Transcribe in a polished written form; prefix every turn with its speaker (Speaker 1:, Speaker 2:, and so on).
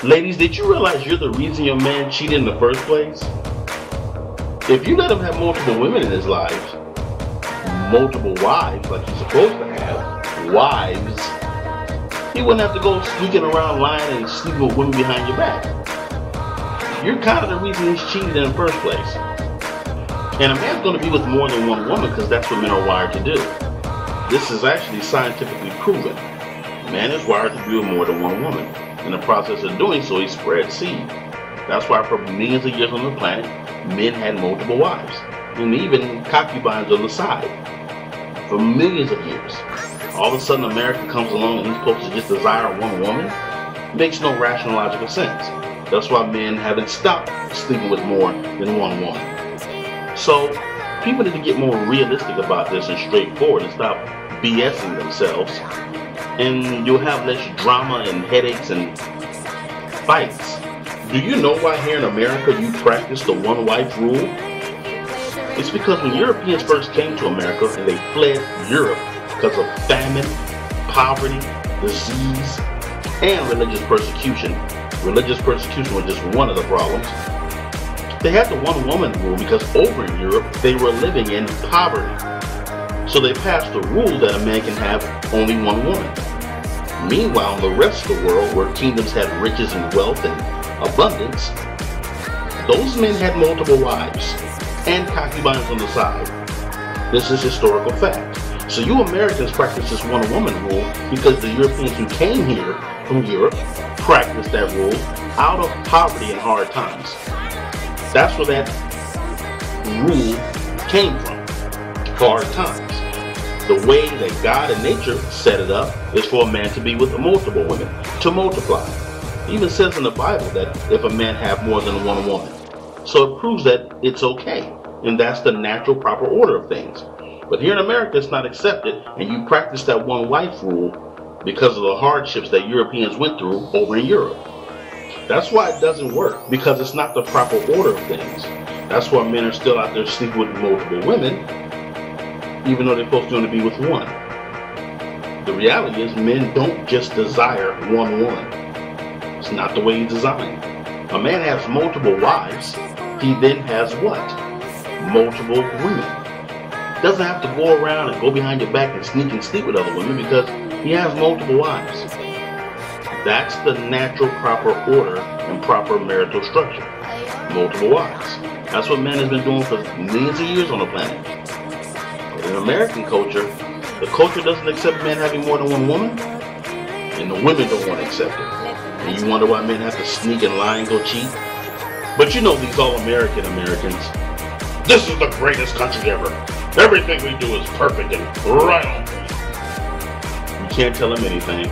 Speaker 1: Ladies, did you realize you're the reason your man cheated in the first place? If you let him have multiple women in his life, multiple wives like he's supposed to have, wives, he wouldn't have to go sneaking around lying and sleeping with women behind your back. You're kind of the reason he's cheated in the first place. And a man's going to be with more than one woman because that's what men are wired to do. This is actually scientifically proven. Man is wired to be with more than one woman. In the process of doing so, he spreads seed. That's why for millions of years on the planet, men had multiple wives, and even concubines on the side. For millions of years. All of a sudden America comes along and he's supposed to just desire one woman? It makes no rational logical sense. That's why men haven't stopped sleeping with more than one woman. So, people need to get more realistic about this and straightforward and stop BSing themselves. And you'll have less drama and headaches and fights. Do you know why here in America you practice the one-wife rule? It's because when Europeans first came to America and they fled Europe because of famine, poverty, disease, and religious persecution was just one of the problems. They had the one-woman rule because over in Europe they were living in poverty. So they passed the rule that a man can have only one woman. Meanwhile, in the rest of the world, where kingdoms had riches and wealth and abundance, those men had multiple wives and concubines on the side. This is historical fact. So you Americans practice this one-woman rule because the Europeans who came here from Europe practiced that rule out of poverty and hard times. That's where that rule came from. Hard times. The way that God and nature set it up is for a man to be with multiple women, to multiply. It even says in the Bible that if a man have more than one woman. So it proves that it's okay, and that's the natural proper order of things. But here in America it's not accepted, and you practice that one-wife rule because of the hardships that Europeans went through over in Europe. That's why it doesn't work, because it's not the proper order of things. That's why men are still out there sleeping with multiple women, even though they're supposed to only be with one. The reality is men don't just desire one woman. It's not the way he's designed. A man has multiple wives, he then has what? Multiple women. Doesn't have to go around and go behind your back and sneak and sleep with other women because he has multiple wives. That's the natural proper order and proper marital structure. Multiple wives. That's what man has been doing for millions of years on the planet. In American culture, the culture doesn't accept men having more than one woman, and the women don't want to accept it. And you wonder why men have to sneak and lie and go cheat? But you know these all-American Americans. This is the greatest country ever. Everything we do is perfect and right on point. You can't tell them anything.